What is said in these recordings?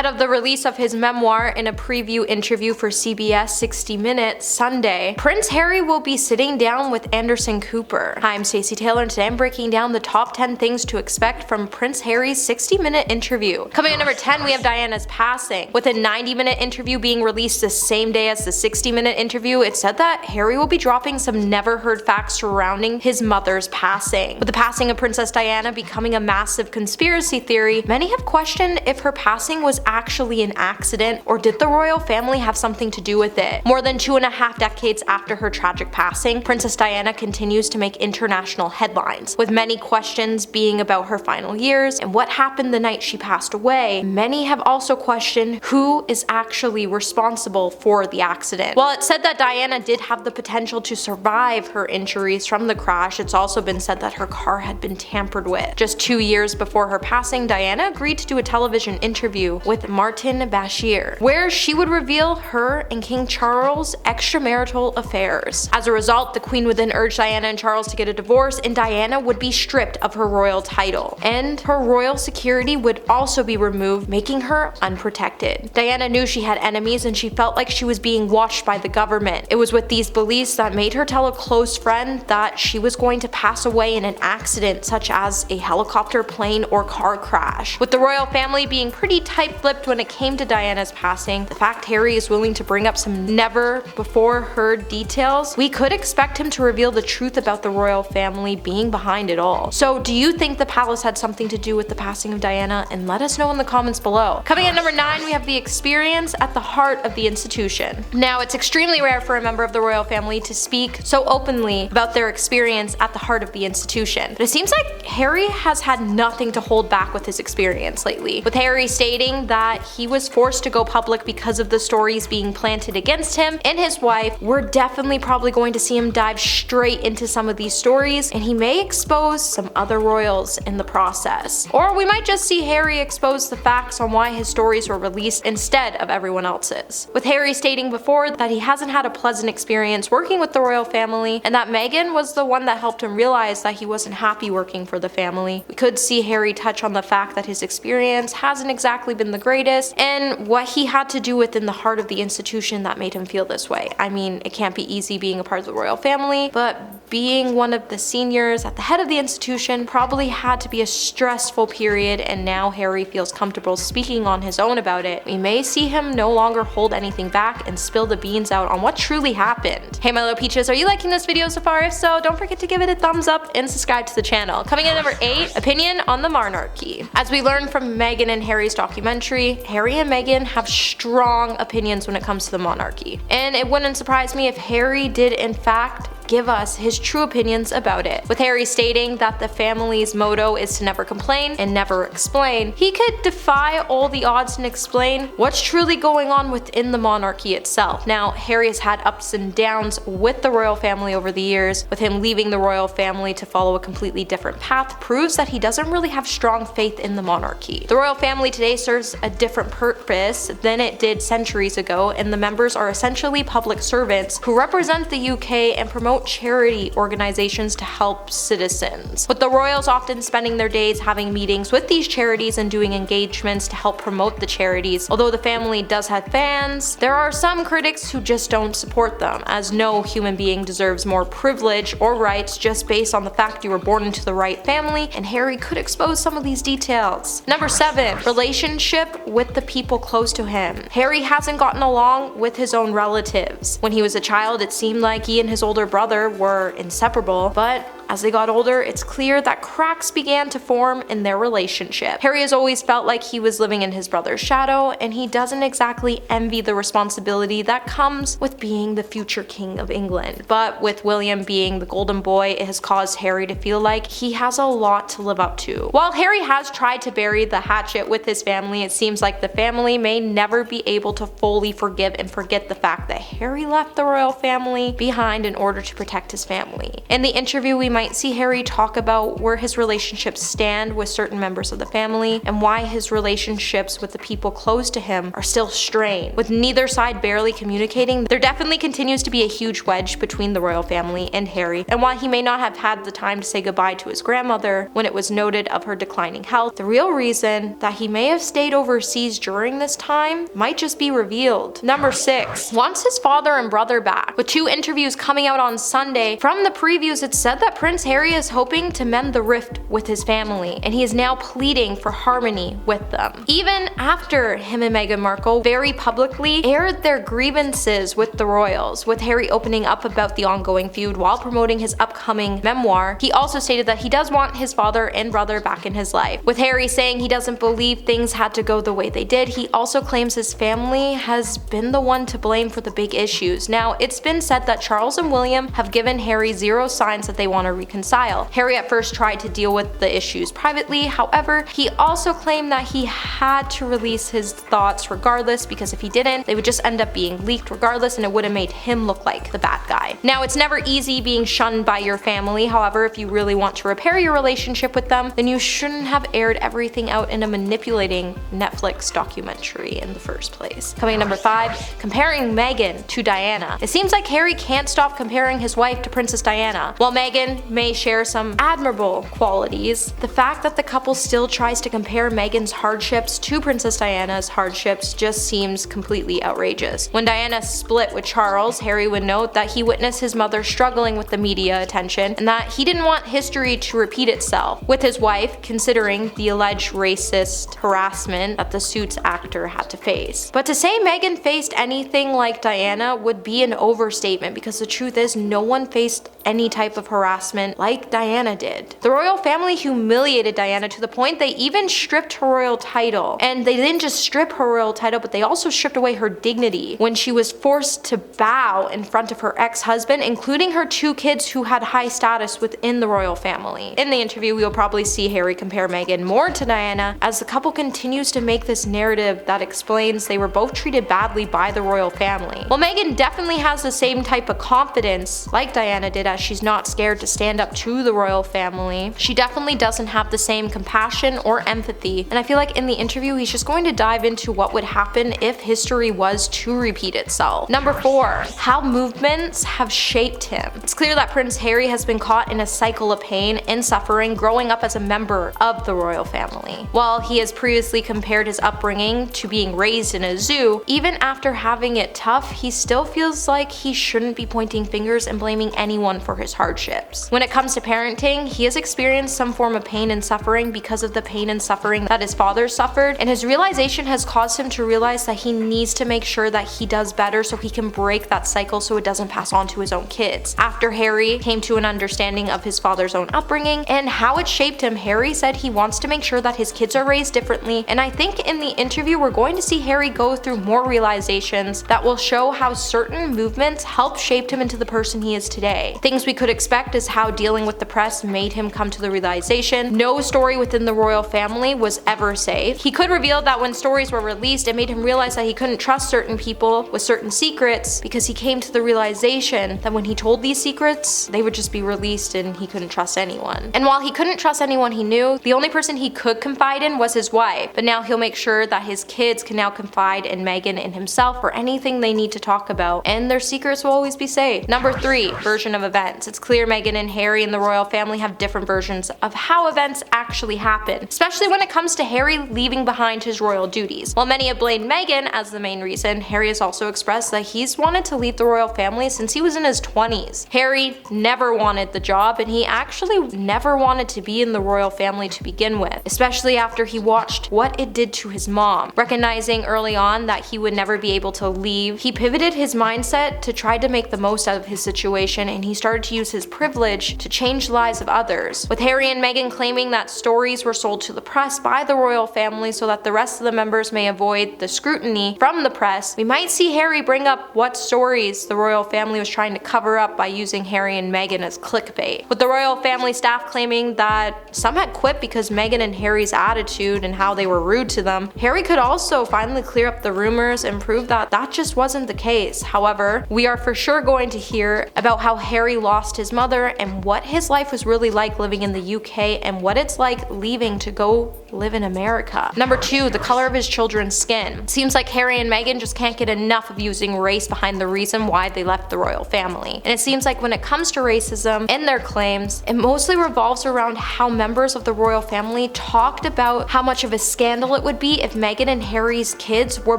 Ahead of the release of his memoir in a preview interview for CBS 60 Minutes Sunday, Prince Harry will be sitting down with Anderson Cooper. Hi, I'm Stacey Taylor and today I'm breaking down the top 10 things to expect from Prince Harry's 60-minute interview. Coming at number 10, we have Diana's passing. With a 90-minute interview being released the same day as the 60-minute interview, it's said that Harry will be dropping some never-heard facts surrounding his mother's passing. With the passing of Princess Diana becoming a massive conspiracy theory, many have questioned if her passing was actually an accident or did the royal family have something to do with it. More than 2.5 decades after her tragic passing, Princess Diana continues to make international headlines, with many questions being about her final years and what happened the night she passed away. Many have also questioned who is actually responsible for the accident. While it's said that Diana did have the potential to survive her injuries from the crash, it's also been said that her car had been tampered with. Just 2 years before her passing, Diana agreed to do a television interview with Martin Bashir, where she would reveal her and King Charles' extramarital affairs. As a result, the Queen would then urge Diana and Charles to get a divorce, and Diana would be stripped of her royal title, and her royal security would also be removed, making her unprotected. Diana knew she had enemies and she felt like she was being watched by the government. It was with these beliefs that made her tell a close friend that she was going to pass away in an accident such as a helicopter, plane, or car crash. With the royal family being pretty tight-lipped when it came to Diana's passing, the fact Harry is willing to bring up some never before heard details, we could expect him to reveal the truth about the royal family being behind it all. So do you think the palace had something to do with the passing of Diana? And let us know in the comments below. Coming at number 9, we have the experience at the heart of the institution. Now, it's extremely rare for a member of the royal family to speak so openly about their experience at the heart of the institution, but it seems like Harry has had nothing to hold back with his experience lately, with Harry stating that he was forced to go public because of the stories being planted against him and his wife. We're definitely probably going to see him dive straight into some of these stories, and he may expose some other royals in the process. Or we might just see Harry expose the facts on why his stories were released instead of everyone else's. With Harry stating before that he hasn't had a pleasant experience working with the royal family, and that Meghan was the one that helped him realize that he wasn't happy working for the family, we could see Harry touch on the fact that his experience hasn't exactly been the greatest, and what he had to do within the heart of the institution that made him feel this way. I mean, it can't be easy being a part of the royal family, but being one of the seniors at the head of the institution probably had to be a stressful period, and now Harry feels comfortable speaking on his own about it. We may see him no longer hold anything back and spill the beans out on what truly happened. Hey my little peaches, are you liking this video so far? If so, don't forget to give it a thumbs up and subscribe to the channel. Coming in number 8, opinion on the monarchy. As we learned from Meghan and Harry's documentary, Harry and Meghan have strong opinions when it comes to the monarchy, and it wouldn't surprise me if Harry did in fact give us his true opinions about it. With Harry stating that the family's motto is to never complain and never explain, he could defy all the odds and explain what's truly going on within the monarchy itself. Now, Harry has had ups and downs with the royal family over the years. With him leaving the royal family to follow a completely different path proves that he doesn't really have strong faith in the monarchy. The royal family today serves a different purpose than it did centuries ago, and the members are essentially public servants who represent the UK and promote charity organizations to help citizens, with the royals often spending their days having meetings with these charities and doing engagements to help promote the charities. Although the family does have fans, there are some critics who just don't support them, as no human being deserves more privilege or rights just based on the fact you were born into the right family, and Harry could expose some of these details. Number 7, relationship with the people close to him. Harry hasn't gotten along with his own relatives. When he was a child, it seemed like he and his older brother were inseparable, but as they got older, it's clear that cracks began to form in their relationship. Harry has always felt like he was living in his brother's shadow, and he doesn't exactly envy the responsibility that comes with being the future king of England. But with William being the golden boy, it has caused Harry to feel like he has a lot to live up to. While Harry has tried to bury the hatchet with his family, it seems like the family may never be able to fully forgive and forget the fact that Harry left the royal family behind in order to protect his family. In the interview, we might might see Harry talk about where his relationships stand with certain members of the family and why his relationships with the people close to him are still strained. With neither side barely communicating, there definitely continues to be a huge wedge between the royal family and Harry, and while he may not have had the time to say goodbye to his grandmother when it was noted of her declining health, the real reason that he may have stayed overseas during this time might just be revealed. Number 6. Wants his father and brother back. With 2 interviews coming out on Sunday, from the previews it's said that Prince Harry is hoping to mend the rift with his family, and he is now pleading for harmony with them. Even after him and Meghan Markle very publicly aired their grievances with the royals, with Harry opening up about the ongoing feud while promoting his upcoming memoir, he also stated that he does want his father and brother back in his life. With Harry saying he doesn't believe things had to go the way they did, he also claims his family has been the one to blame for the big issues. Now, it's been said that Charles and William have given Harry zero signs that they want to reconcile. Harry at first tried to deal with the issues privately, however, he also claimed that he had to release his thoughts regardless, because if he didn't, they would just end up being leaked regardless and it would have made him look like the bad guy. Now, it's never easy being shunned by your family, however, if you really want to repair your relationship with them, then you shouldn't have aired everything out in a manipulating Netflix documentary in the first place. Coming at number 5, comparing Meghan to Diana. It seems like Harry can't stop comparing his wife to Princess Diana. While Meghan may share some admirable qualities, the fact that the couple still tries to compare Meghan's hardships to Princess Diana's hardships just seems completely outrageous. When Diana split with Charles, Harry would note that he witnessed his mother struggling with the media attention and that he didn't want history to repeat itself with his wife, considering the alleged racist harassment that the Suits actor had to face. But to say Meghan faced anything like Diana would be an overstatement, because the truth is no one faced any type of harassment like Diana did. The royal family humiliated Diana to the point they even stripped her royal title. And they didn't just strip her royal title, but they also stripped away her dignity when she was forced to bow in front of her ex-husband, including her 2 kids who had high status within the royal family. In the interview, we will probably see Harry compare Meghan more to Diana as the couple continues to make this narrative that explains they were both treated badly by the royal family. While Meghan definitely has the same type of confidence like Diana did, as she's not scared to stand up to the royal family, she definitely doesn't have the same compassion or empathy, and I feel like in the interview he's just going to dive into what would happen if history was to repeat itself. Number 4, how movements have shaped him. It's clear that Prince Harry has been caught in a cycle of pain and suffering growing up as a member of the royal family. While he has previously compared his upbringing to being raised in a zoo, even after having it tough, he still feels like he shouldn't be pointing fingers and blaming anyone for his hardships. When it comes to parenting, he has experienced some form of pain and suffering because of the pain and suffering that his father suffered, and his realization has caused him to realize that he needs to make sure that he does better so he can break that cycle so it doesn't pass on to his own kids. After Harry came to an understanding of his father's own upbringing and how it shaped him, Harry said he wants to make sure that his kids are raised differently, and I think in the interview we're going to see Harry go through more realizations that will show how certain movements helped shape him into the person he is today. Things we could expect is how dealing with the press made him come to the realization no story within the royal family was ever safe. He could reveal that when stories were released, it made him realize that he couldn't trust certain people with certain secrets, because he came to the realization that when he told these secrets, they would just be released and he couldn't trust anyone. And while he couldn't trust anyone he knew, the only person he could confide in was his wife, but now he'll make sure that his kids can now confide in Meghan and himself for anything they need to talk about, and their secrets will always be safe. Number 3, version of events. It's clear Meghan and Harry and the royal family have different versions of how events actually happen, especially when it comes to Harry leaving behind his royal duties. While many have blamed Meghan as the main reason, Harry has also expressed that he's wanted to leave the royal family since he was in his 20s. Harry never wanted the job, and he actually never wanted to be in the royal family to begin with, especially after he watched what it did to his mom. Recognizing early on that he would never be able to leave, he pivoted his mindset to try to make the most out of his situation, and he started to use his privilege to change the lives of others. With Harry and Meghan claiming that stories were sold to the press by the royal family so that the rest of the members may avoid the scrutiny from the press, we might see Harry bring up what stories the royal family was trying to cover up by using Harry and Meghan as clickbait. With the royal family staff claiming that some had quit because Meghan and Harry's attitude and how they were rude to them, Harry could also finally clear up the rumors and prove that that just wasn't the case. However, we are for sure going to hear about how Harry lost his mother and what his life was really like living in the UK and what it's like leaving to go live in America. Number 2, the color of his children's skin. Seems like Harry and Meghan just can't get enough of using race behind the reason why they left the royal family. And it seems like when it comes to racism and their claims, it mostly revolves around how members of the royal family talked about how much of a scandal it would be if Meghan and Harry's kids were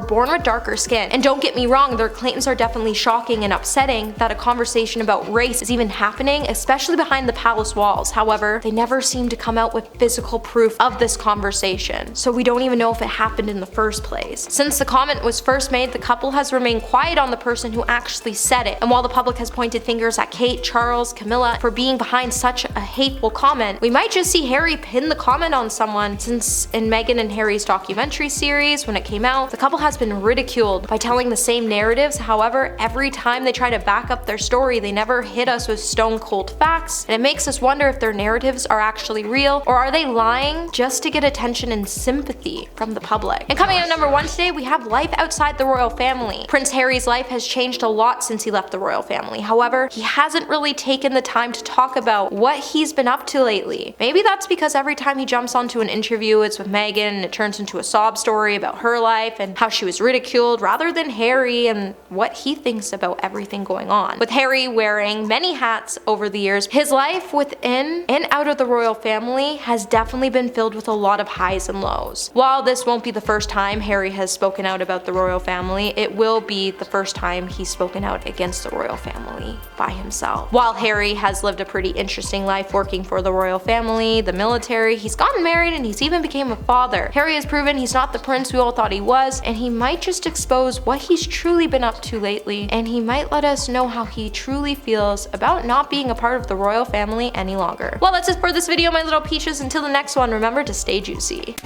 born with darker skin. And don't get me wrong, their claims are definitely shocking and upsetting that a conversation about race is even happening, especially behind the palace walls. However, they never seem to come out with physical proof of this conversation, so we don't even know if it happened in the first place. Since the comment was first made, the couple has remained quiet on the person who actually said it, and while the public has pointed fingers at Kate, Charles, Camilla for being behind such a hateful comment, we might just see Harry pin the comment on someone, since in Meghan and Harry's documentary series, when it came out, the couple has been ridiculed by telling the same narratives. However, every time they try to back up their story, they never hit us with stone cold facts, and it makes us wonder if their narratives are actually real, or are they lying just to get attention and sympathy from the public. And coming out number 1 today, we have life outside the royal family. Prince Harry's life has changed a lot since he left the royal family. However, he hasn't really taken the time to talk about what he's been up to lately. Maybe that's because every time he jumps onto an interview, it's with Meghan and it turns into a sob story about her life and how she was ridiculed, rather than Harry and what he thinks about everything going on. With Harry wearing many hats over the years, his life within and out of the royal family has definitely been filled with a lot of highs and lows. While this won't be the first time Harry has spoken out about the royal family, it will be the first time he's spoken out against the royal family by himself. While Harry has lived a pretty interesting life working for the royal family, the military, he's gotten married, and he's even became a father. Harry has proven he's not the prince we all thought he was, and he might just expose what he's truly been up to lately, and he might let us know how he truly feels about not being a part of the royal family any longer. Well, that's it for this video, my little peaches. Until the next one, remember to stay juicy.